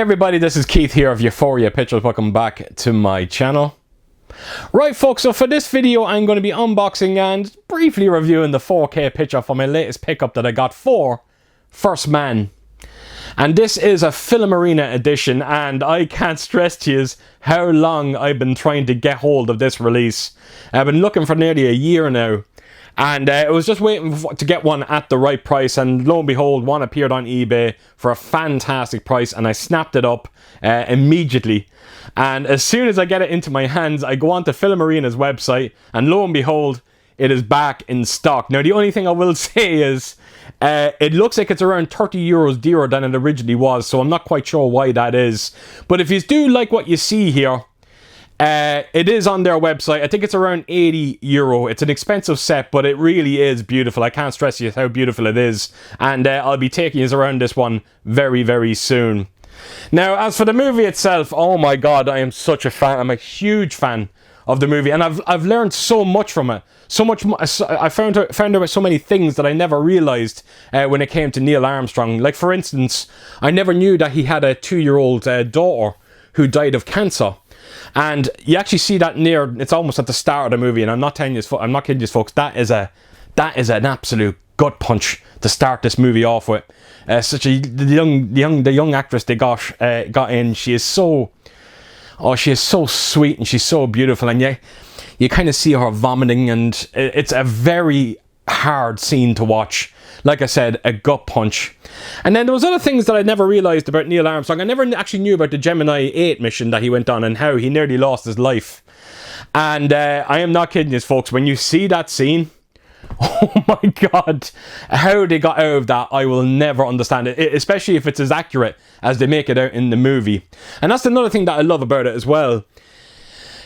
Hey everybody, this is Keith here of Euphoria Pictures. Welcome back to my channel. Right folks, so for this video I'm going to be unboxing and briefly reviewing the 4K picture for my latest pickup that I got for First Man. And this is a Filmarena edition, and I can't stress to you how long I've been trying to get hold of this release. I've been looking for nearly a year now. And I was just waiting to get one at the right price, and lo and behold, one appeared on eBay for a fantastic price, and I snapped it up immediately. And as soon as I get it into my hands, I go on to Filmarena's website, and lo and behold, it is back in stock. Now, the only thing I will say is, it looks like it's around 30 euros dearer than it originally was, so I'm not quite sure why that is. But if you do like what you see here, it is on their website. I think it's around 80 euro. It's an expensive set, but it really is beautiful. I can't stress you how beautiful it is. And I'll be taking you around this one very, very soon. Now, as for the movie itself, oh my god, I am such a fan. I'm a huge fan of the movie, and I've learned so much from it. So much. I found out so many things that I never realized when it came to Neil Armstrong. Like, for instance, I never knew that he had a 2-year-old daughter who died of cancer. And you actually see that it's almost at the start of the movie, and I'm not kidding you folks, that is an absolute gut punch to start this movie off with. The young actress they got in, she is so sweet and she's so beautiful, and you kind of see her vomiting, and it's a very hard scene to watch. Like I said, a gut punch. And then there was other things that I never realised about Neil Armstrong. I never actually knew about the Gemini 8 mission that he went on and how he nearly lost his life. And I am not kidding you folks, when you see that scene, oh my god, how they got out of that, I will never understand it, especially if it's as accurate as they make it out in the movie. And that's another thing that I love about it as well.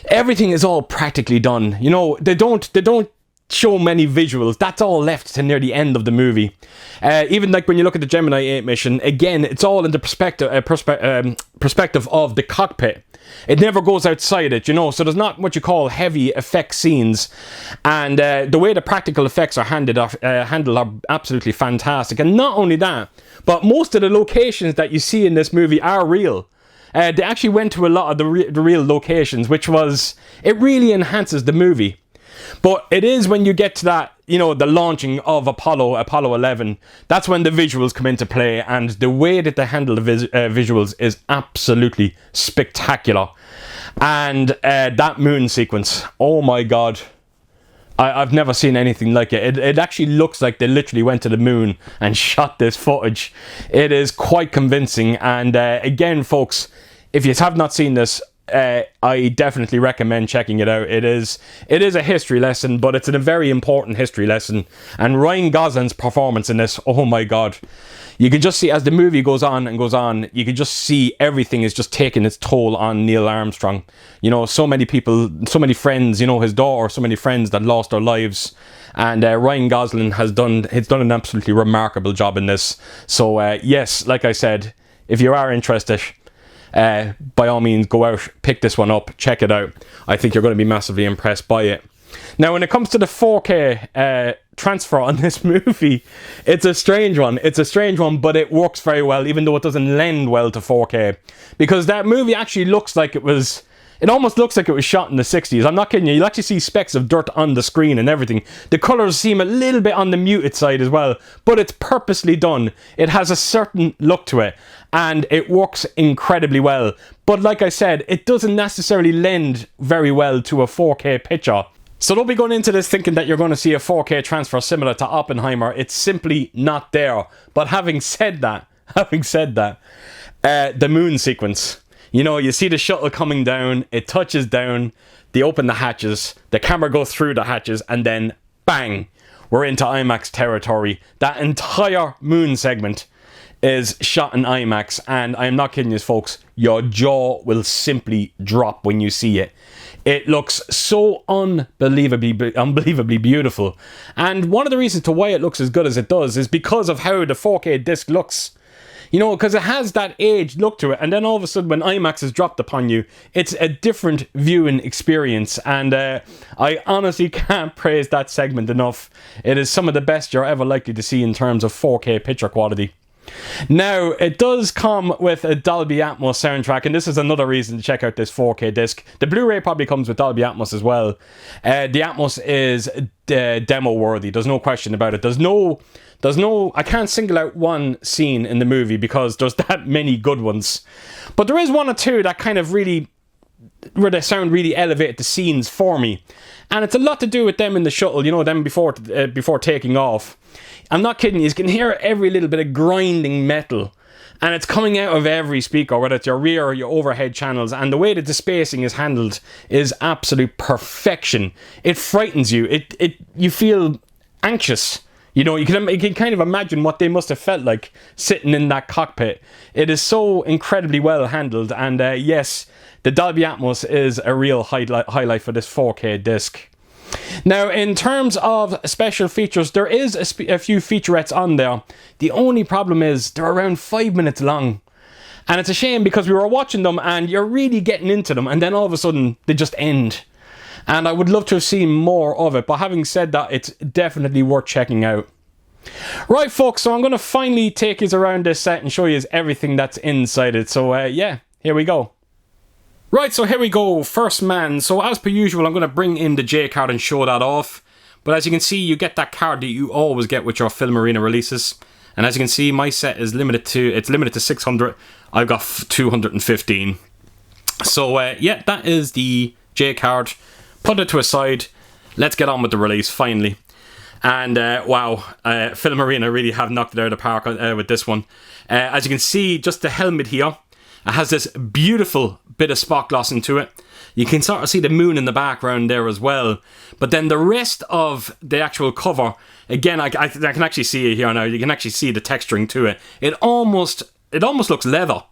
Everything is all practically done. You know, they don't show many visuals. That's all left to near the end of the movie. Even like when you look at the Gemini 8 mission, again, it's all in the perspective of the cockpit. It never goes outside it, you know, so there's not what you call heavy effect scenes. And the way the practical effects are handled are absolutely fantastic. And not only that, but most of the locations that you see in this movie are real. They actually went to a lot of the real locations, which it really enhances the movie. But it is when you get to that, you know, the launching of Apollo 11, that's when the visuals come into play, and the way that they handle the visuals is absolutely spectacular. And that moon sequence, oh my god, I've never seen anything like it. It actually looks like they literally went to the moon and shot this footage. It is quite convincing, and again folks, if you have not seen this, I definitely recommend checking it out. It is a history lesson, but it's a very important history lesson. And Ryan Gosling's performance in this, oh my god. You can just see, as the movie goes on and goes on, you can just see everything is just taking its toll on Neil Armstrong. You know, so many people, so many friends, you know, his daughter, so many friends that lost their lives. And Ryan Gosling has done an absolutely remarkable job in this. So yes, like I said, if you are interested, by all means go out, pick this one up, check it out. I think you're going to be massively impressed by it. Now, when it comes to the 4K transfer on this movie, it's a strange one, but it works very well, even though it doesn't lend well to 4K, because that movie actually looks like it almost looks like it was shot in the 60s. I'm not kidding you. You'll actually see specks of dirt on the screen and everything. The colours seem a little bit on the muted side as well, but it's purposely done. It has a certain look to it, and it works incredibly well. But like I said, it doesn't necessarily lend very well to a 4K picture. So don't be going into this thinking that you're going to see a 4K transfer similar to Oppenheimer. It's simply not there. But having said that, the moon sequence. You know, you see the shuttle coming down, it touches down, they open the hatches, the camera goes through the hatches, and then bang, we're into IMAX territory. That entire moon segment is shot in IMAX, and I am not kidding you folks, your jaw will simply drop when you see it. It looks so unbelievably beautiful. And one of the reasons to why it looks as good as it does is because of how the 4K disc looks. You know, because it has that aged look to it, and then all of a sudden when IMAX is dropped upon you, it's a different viewing experience, and I honestly can't praise that segment enough. It is some of the best you're ever likely to see in terms of 4K picture quality. Now, it does come with a Dolby Atmos soundtrack, and this is another reason to check out this 4K disc. The Blu-ray probably comes with Dolby Atmos as well. The Atmos is demo worthy. There's no question about it. There's no. I can't single out one scene in the movie because there's that many good ones. But there is one or two that kind of really, where the sound really elevated the scenes for me. And it's a lot to do with them in the shuttle, you know, them before taking off. I'm not kidding you, can hear every little bit of grinding metal. And it's coming out of every speaker, whether it's your rear or your overhead channels. And the way that the spacing is handled is absolute perfection. It frightens you. You feel anxious. You know, you can kind of imagine what they must have felt like sitting in that cockpit. It is so incredibly well handled. And yes, the Dolby Atmos is a real highlight for this 4K disc. Now, in terms of special features, there is a few featurettes on there. The only problem is they're around 5 minutes long. And it's a shame because we were watching them and you're really getting into them, and then all of a sudden they just end. And I would love to have seen more of it, but having said that, it's definitely worth checking out. Right, folks, so I'm going to finally take you around this set and show you everything that's inside it. So yeah, here we go. Right, so here we go, first man. So as per usual, I'm going to bring in the J card and show that off. But as you can see, you get that card that you always get with your Filmarena releases. And as you can see, my set is limited to 600. I've got 215. So yeah, that is the J card. Put it to a side. Let's get on with the release, finally. And wow, Filmarena really have knocked it out of the park with this one. As you can see, just the helmet here, it has this beautiful bit of spot gloss into it. You can sort of see the moon in the background there as well. But then the rest of the actual cover, again, I can actually see it here now. You can actually see the texturing to it. It almost looks leather.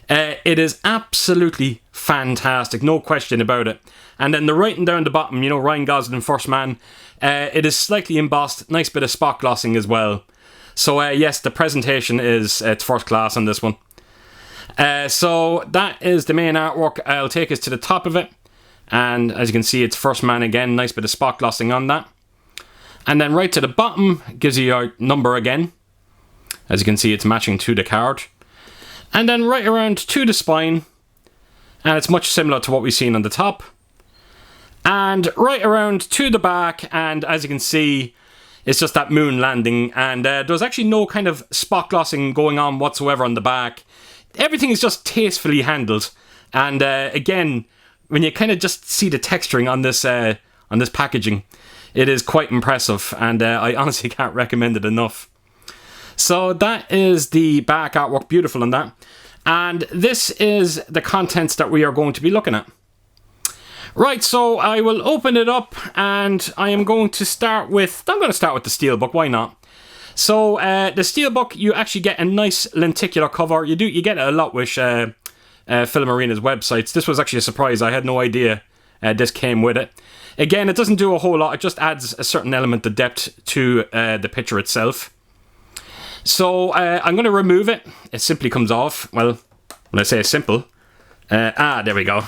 It is absolutely fantastic, no question about it. And then the writing down the bottom, you know, Ryan Gosling, first man, it is slightly embossed, nice bit of spot glossing as well. So yes, the presentation is it's first class on this one. So that is the main artwork. I'll take us to the top of it, and as you can see, it's first man again, nice bit of spot glossing on that. And then right to the bottom gives you your number again. As you can see, it's matching to the card. And then right around to the spine, and it's much similar to what we've seen on the top. And right around to the back, and as you can see, it's just that moon landing, and there's actually no kind of spot glossing going on whatsoever on the back. Everything is just tastefully handled, and again, when you kind of just see the texturing on this packaging, it is quite impressive, and I honestly can't recommend it enough. So that is the back artwork, beautiful on that, and this is the contents that we are going to be looking at. Right, so I will open it up, and I am going to start with the Steelbook, why not? So the Steelbook, you actually get a nice lenticular cover. You get it a lot with Filmarena's websites. This was actually a surprise. I had no idea this came with it. Again, it doesn't do a whole lot. It just adds a certain element of depth to the picture itself. So I'm going to remove it. It simply comes off. Well, when I say simple, there we go.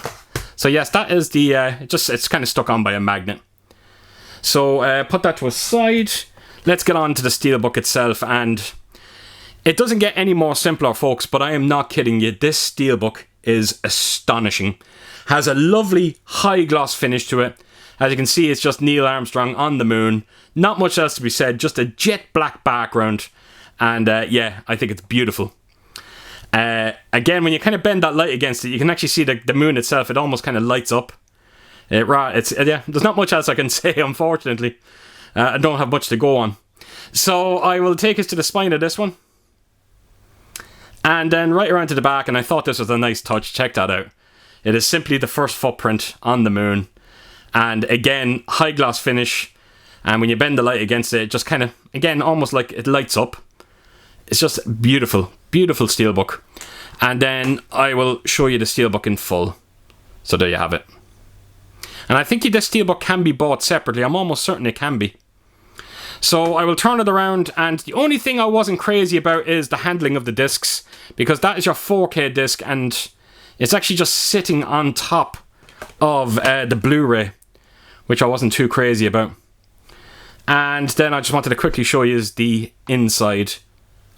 So yes, that is the it's kind of stuck on by a magnet. So put that to a side. Let's get on to the Steelbook itself, and it doesn't get any more simpler, folks, but I am not kidding you. This Steelbook is astonishing. Has a lovely high gloss finish to it. As you can see, it's just Neil Armstrong on the moon. Not much else to be said, just a jet black background. And yeah, I think it's beautiful. Again, when you kind of bend that light against it, you can actually see the moon itself. It almost kind of lights up. Yeah, there's not much else I can say, unfortunately. I don't have much to go on. So I will take us to the spine of this one. And then right around to the back, and I thought this was a nice touch. Check that out. It is simply the first footprint on the moon. And again, high gloss finish. And when you bend the light against it, it just kind of, again, almost like it lights up. It's just beautiful, beautiful Steelbook. And then I will show you the Steelbook in full. So there you have it. And I think this Steelbook can be bought separately. I'm almost certain it can be. So I will turn it around, and the only thing I wasn't crazy about is the handling of the discs, because that is your 4K disc, and it's actually just sitting on top of the Blu-ray, which I wasn't too crazy about. And then I just wanted to quickly show you the inside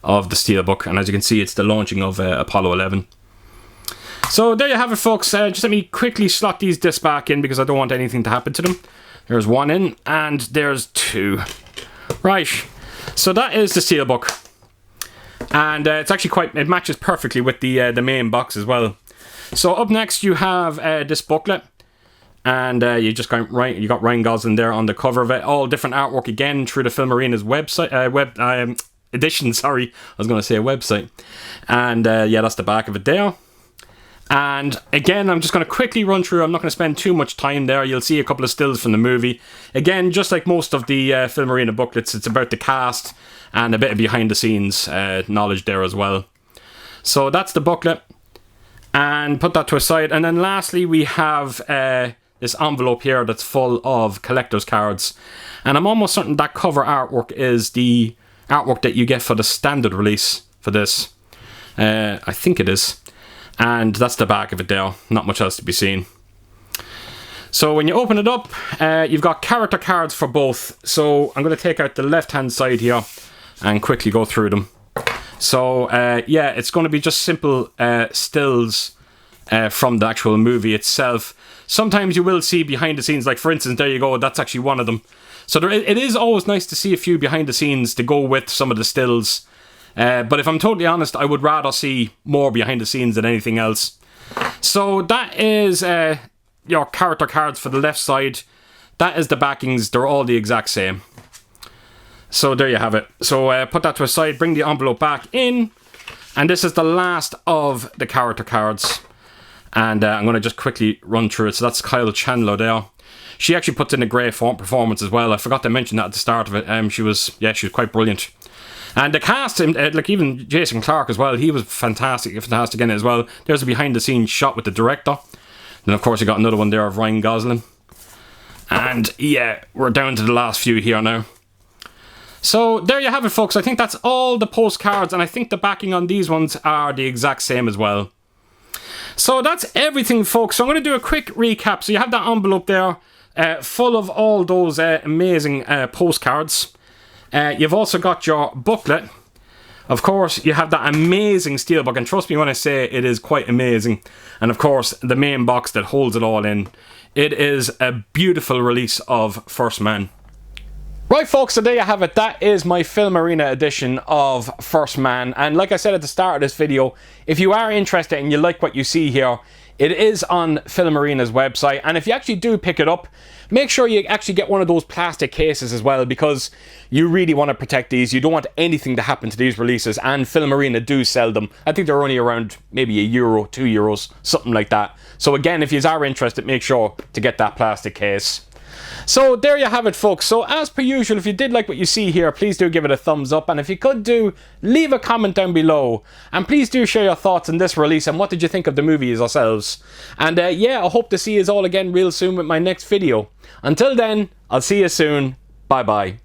of the Steelbook, and as you can see, it's the launching of Apollo 11. So there you have it, folks. Just let me quickly slot these discs back in because I don't want anything to happen to them. There's one in, and there's two. Right, so that is the Steelbook. And it's actually it matches perfectly with the main box as well. So up next you have this booklet. And you got Ryan Gosling there on the cover of it. All different artwork again through the Filmarena's website, edition, sorry. I was going to say a website. And yeah, that's the back of it there. And again, I'm just going to quickly run through. I'm not going to spend too much time there. You'll see a couple of stills from the movie. Again, just like most of the Filmarena booklets, it's about the cast and a bit of behind the scenes knowledge there as well. So that's the booklet. And put that to a side. And then lastly, we have this envelope here that's full of collector's cards. And I'm almost certain that cover artwork is the artwork that you get for the standard release for this. I think it is. And that's the back of it there. Not much else to be seen. So when you open it up, you've got character cards for both. So I'm going to take out the left hand side here and quickly go through them. So yeah, it's going to be just simple stills from the actual movie itself. Sometimes you will see behind the scenes, like for instance, there you go, that's actually one of them. So it is always nice to see a few behind the scenes to go with some of the stills. But if I'm totally honest, I would rather see more behind the scenes than anything else. So that is your character cards for the left side. That is the backings. They're all the exact same. So there you have it. So put that to a side, bring the envelope back in. And this is the last of the character cards. And I'm going to just quickly run through it. So that's Kyle Chandler there. She actually puts in a great performance as well. I forgot to mention that at the start of it. She was quite brilliant. And the cast, like even Jason Clarke as well, he was fantastic in it as well. There's a behind the scenes shot with the director. Then of course you got another one there of Ryan Gosling. And yeah, we're down to the last few here now. So there you have it, folks. I think that's all the postcards, and I think the backing on these ones are the exact same as well. So that's everything, folks. So I'm going to do a quick recap. So you have that envelope there full of all those amazing postcards. You've also got your booklet. Of course, you have that amazing Steelbook, and trust me when I say it is quite amazing. And of course, the main box that holds it all in. It is a beautiful release of First Man. Right, folks, so there you have it. That is my Filmarena edition of First Man. And like I said at the start of this video, if you are interested and you like what you see here, it is on Filmarena's website. And if you actually do pick it up, make sure you actually get one of those plastic cases as well, because you really want to protect these. You don't want anything to happen to these releases, and Filmarena do sell them. I think they're only around maybe €1, €2, something like that. So again, if you are interested, make sure to get that plastic case. So there you have it, folks. So as per usual, if you did like what you see here, please do give it a thumbs up, and if you could do, leave a comment down below, and please do share your thoughts on this release and what did you think of the movie yourselves. And yeah, I hope to see you all again real soon with my next video. Until then, I'll see you soon. Bye bye.